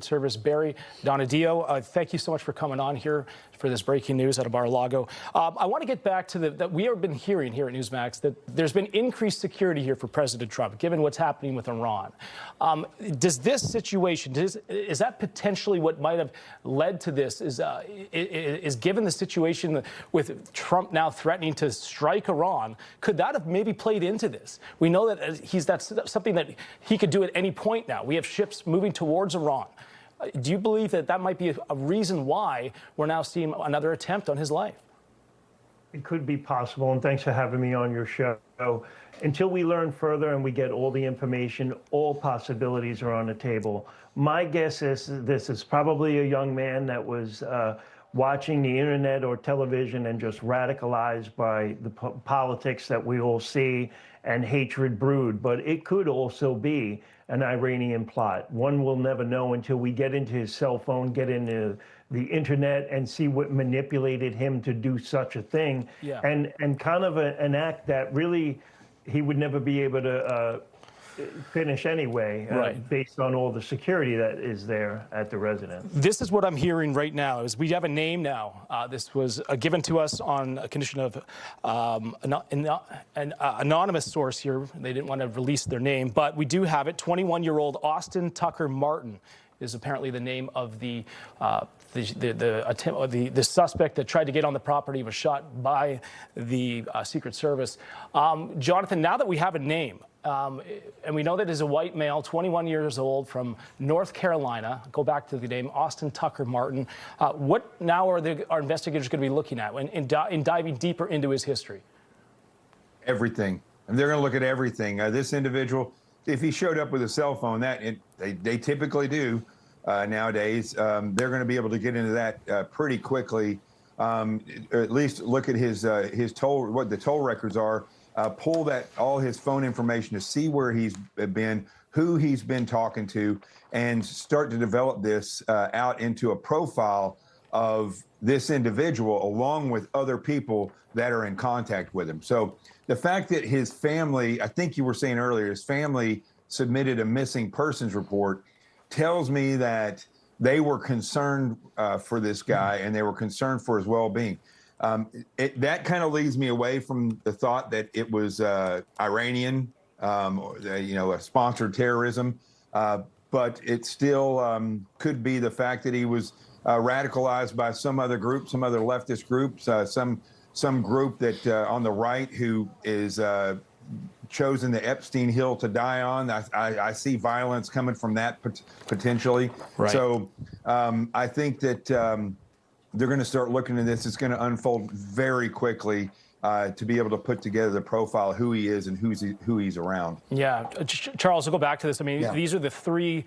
Service, Barry Donadio. Thank you so much for coming on here for this breaking news out of Mar-A-Lago. I want to get back to that we have been hearing here at Newsmax that there's been increased security here for President Trump, given what's happening with Iran. Does this situation, is that potentially what might have led to this? Is given the situation with Trump now threatening to strike Iran, could that have maybe played into this? We know that that's something that he could do at any point now. We have ships moving towards Iran. Do you believe that that might be a reason why we're now seeing another attempt on his life? It could be possible, and thanks for having me on your show. Until we learn further and we get all the information, all possibilities are on the table. My guess is this is probably a young man that was watching the internet or television and just radicalized by the politics that we all see and hatred brewed. But it could also be an Iranian plot. One will never know until we get into his cell phone, get into the internet and see what manipulated him to do such a thing. Yeah. And kind of an act that really he would never be able to finish anyway, right, based on all the security that is there at the residence. This is what I'm hearing right now, is we have a name now. This was given to us on a condition of an anonymous source here. They didn't want to release their name, but we do have it. 21-year-old Austin Tucker Martin is apparently the name of the suspect that tried to get on the property, was shot by the Secret Service. Jonathan, now that we have a name, and we know that he's a white male, 21 years old, from North Carolina. Go back to the name, Austin Tucker Martin. What now are our investigators going to be looking at in diving deeper into his history? Everything. And they're going to look at everything. This individual, if he showed up with a cell phone, they typically do nowadays, they're going to be able to get into that pretty quickly. At least look at his toll, what the toll records are. Pull all his phone information to see where he's been, who he's been talking to, and start to develop this out into a profile of this individual along with other people that are in contact with him. So the fact that his family, I think you were saying earlier, his family submitted a missing persons report tells me that they were concerned for this guy and they were concerned for his well-being. That kind of leads me away from the thought that it was Iranian, a sponsored terrorism, but it still could be the fact that he was radicalized by some other group, some other leftist groups, some group that on the right who is chosen the Epstein Hill to die on. I see violence coming from that potentially. Right. So I think that they're going to start looking at this. It's going to unfold very quickly to be able to put together the profile of who he is and who he's around. Yeah, Charles, to go back to this, I mean, yeah, these are the three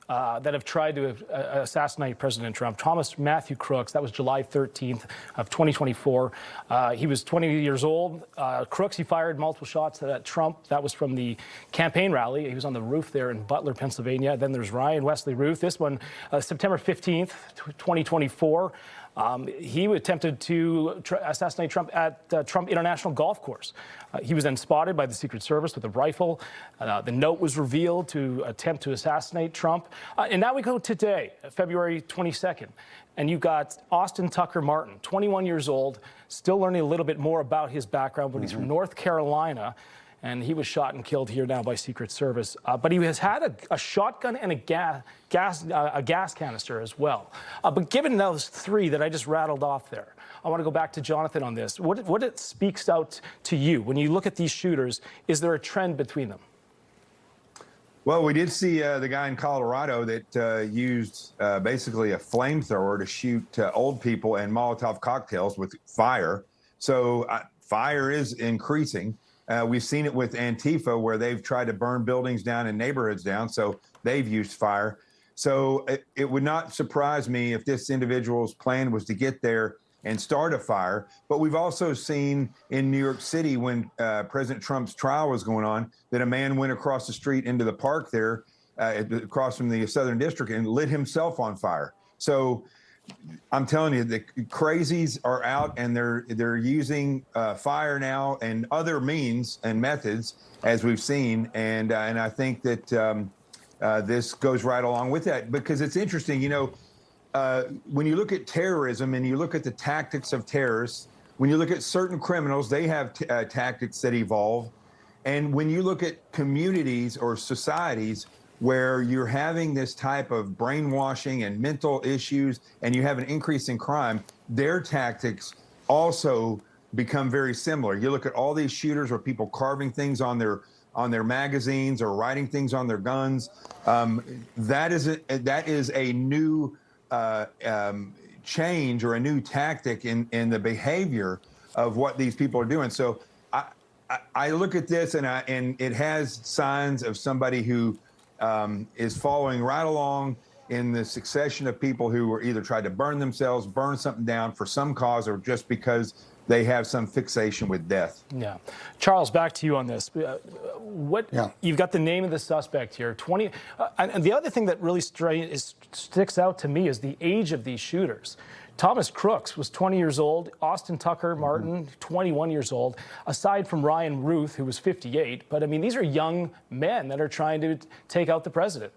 that have tried to assassinate President Trump. Thomas Matthew Crooks, that was July 13th of 2024. He was 20 years old. Crooks, he fired multiple shots at Trump. That was from the campaign rally. He was on the roof there in Butler, Pennsylvania. Then there's Ryan Wesley Ruth. This one, September 15th, 2024. He attempted to assassinate Trump at Trump International Golf Course. He was then spotted by the Secret Service with a rifle. The note was revealed to attempt to assassinate Trump. And now we go to today, February 22nd. And you've got Austin Tucker Martin, 21 years old, still learning a little bit more about his background, but he's from North Carolina. And he was shot and killed here now by Secret Service. But he has had a shotgun and a gas canister as well. But given those three that I just rattled off there, I want to go back to Jonathan on this. What it speaks out to you when you look at these shooters? Is there a trend between them? Well, we did see the guy in Colorado that used basically a flamethrower to shoot old people and Molotov cocktails with fire. So fire is increasing. We've seen it with Antifa, where they've tried to burn buildings down and neighborhoods down, so they've used fire. So it would not surprise me if this individual's plan was to get there and start a fire. But we've also seen in New York City, when President Trump's trial was going on, that a man went across the street into the park there, across from the Southern District, and lit himself on fire. So I'm telling you, the crazies are out, and they're using fire now and other means and methods, as we've seen. And I think that this goes right along with that, because it's interesting, when you look at terrorism and you look at the tactics of terrorists, when you look at certain criminals, they have tactics that evolve. And when you look at communities or societies where you're having this type of brainwashing and mental issues, and you have an increase in crime, their tactics also become very similar. You look at all these shooters or people carving things on their magazines or writing things on their guns. That is a new change or a new tactic in the behavior of what these people are doing. So I look at this and it has signs of somebody who is following right along in the succession of people who were either tried to burn themselves, burn something down for some cause, or just because they have some fixation with death. Yeah. Charles, back to you on this. You've got the name of the suspect here, 20. And the other thing that really sticks out to me is the age of these shooters. Thomas Crooks was 20 years old. Austin Tucker Martin, 21 years old, aside from Ryan Ruth, who was 58. But, I mean, these are young men that are trying to take out the president.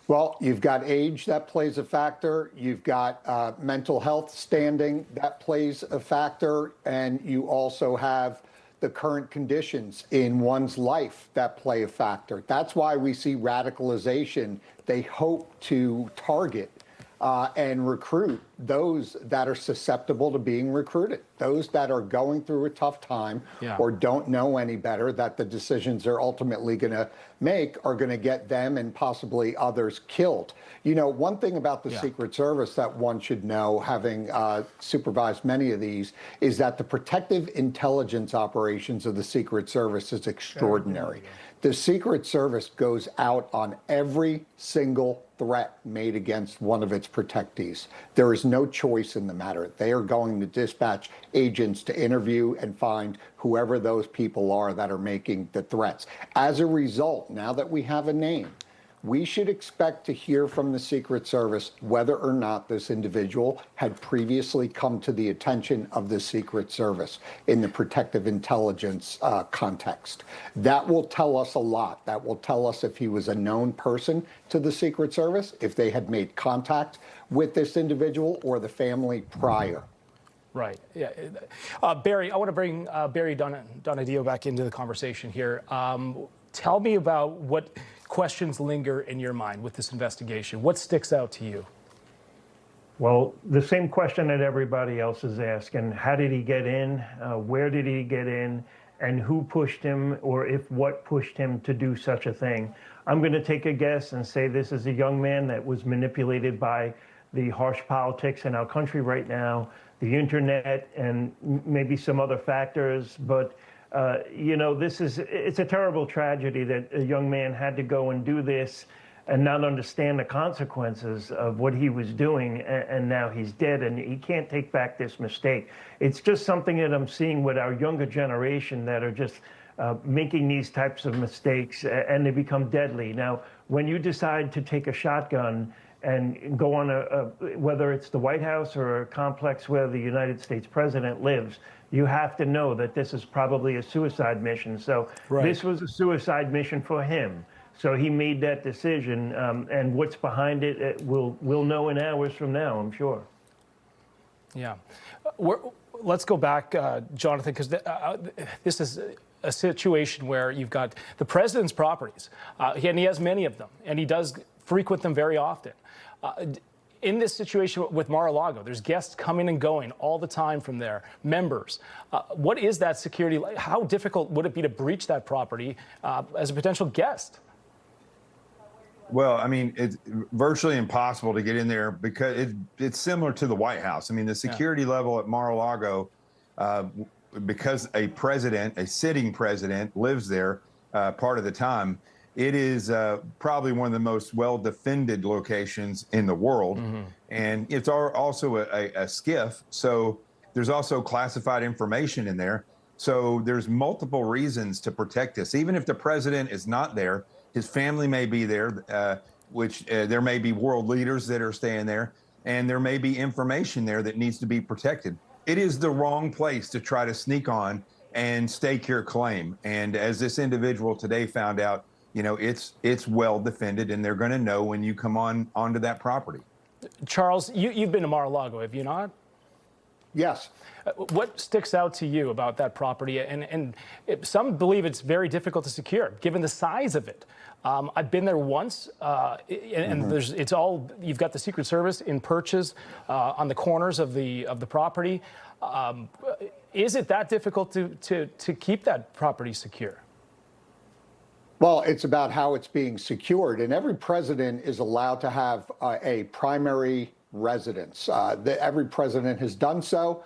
Well, you've got age that plays a factor. You've got mental health standing that plays a factor. And you also have the current conditions in one's life that play a factor. That's why we see radicalization. They hope to target and recruit those that are susceptible to being recruited, those that are going through a tough time or don't know any better, that the decisions they're ultimately going to make are going to get them and possibly others killed. You know, one thing about the Secret Service that one should know, having supervised many of these, is that the protective intelligence operations of the Secret Service is extraordinary. The Secret Service goes out on every single threat made against one of its protectees. There is no choice in the matter. They are going to dispatch agents to interview and find whoever those people are that are making the threats. As a result, now that we have a name, we should expect to hear from the Secret Service whether or not this individual had previously come to the attention of the Secret Service in the protective intelligence context. That will tell us a lot. That will tell us if he was a known person to the Secret Service, if they had made contact with this individual or the family prior. Right. Yeah. Barry, I want to bring Barry Donadio back into the conversation here. Tell me about what questions linger in your mind with this investigation. What sticks out to you? Well, the same question that everybody else is asking. How did he get in? Where did he get in? And who pushed him, or if what pushed him to do such a thing? I'm going to take a guess and say this is a young man that was manipulated by the harsh politics in our country right now, the internet, and maybe some other factors. But you know, it's a terrible tragedy that a young man had to go and do this and not understand the consequences of what he was doing, and now he's dead, and he can't take back this mistake. It's just something that I'm seeing with our younger generation that are just making these types of mistakes, and they become deadly. Now, when you decide to take a shotgun and go on whether it's the White House or a complex where the United States president lives, you have to know that this is probably a suicide mission. So this was a suicide mission for him. So he made that decision, and what's behind it, we'll know in hours from now, I'm sure. Yeah. Let's go back, Jonathan, because this is a situation where you've got the president's properties, and he has many of them, and he does frequent them very often. In this situation with Mar-A-Lago, there's guests coming and going all the time from there, members. What is that security like? How difficult would it be to breach that property as a potential guest? Well, I mean, it's virtually impossible to get in there because it's similar to the White House. I mean, the security level at Mar-A-Lago, because a sitting president lives there part of the time, it is probably one of the most well-defended locations in the world. And it's also a SCIF, so there's also classified information in there. So there's multiple reasons to protect this. Even if the president is not there, his family may be there, which there may be world leaders that are staying there, and there may be information there that needs to be protected. It is the wrong place to try to sneak on and stake your claim. And as this individual today found out, you know, it's well defended, and they're going to know when you come onto that property. Charles, you've been to Mar-A-Lago, have you not? Yes. What sticks out to you about that property? And some believe it's very difficult to secure, given the size of it. I've been there once, and it's all, you've got the Secret Service in perches on the corners of the property. Is it that difficult to keep that property secure? Well, it's about how it's being secured, and every president is allowed to have a primary residence. Every president has done so.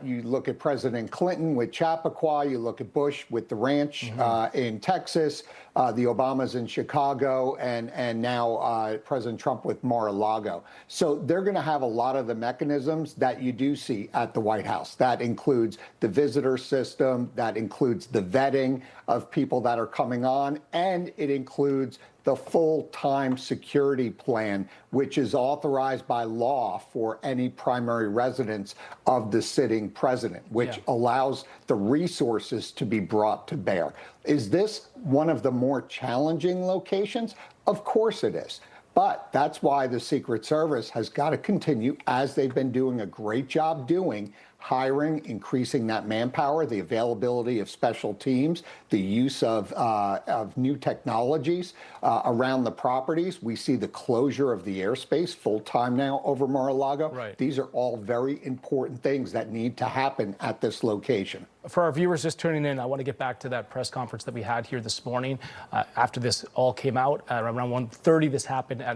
You look at President Clinton with Chappaqua, you look at Bush with the ranch in Texas, the Obamas in Chicago, and now President Trump with Mar-A-Lago. So they're going to have a lot of the mechanisms that you do see at the White House. That includes the visitor system, that includes the vetting of people that are coming on, and it includes the full-time security plan, which is authorized by law for any primary residence of the sitting president, which allows the resources to be brought to bear. Is this one of the more challenging locations? Of course it is. But that's why the Secret Service has got to continue, as they've been doing a great job doing, hiring, increasing that manpower, the availability of special teams, the use of new technologies around the properties. We see the closure of the airspace full-time now over Mar-A-Lago. Right. These are all very important things that need to happen at this location. For our viewers just tuning in, I want to get back to that press conference that we had here this morning after this all came out. Around 1:30 this happened at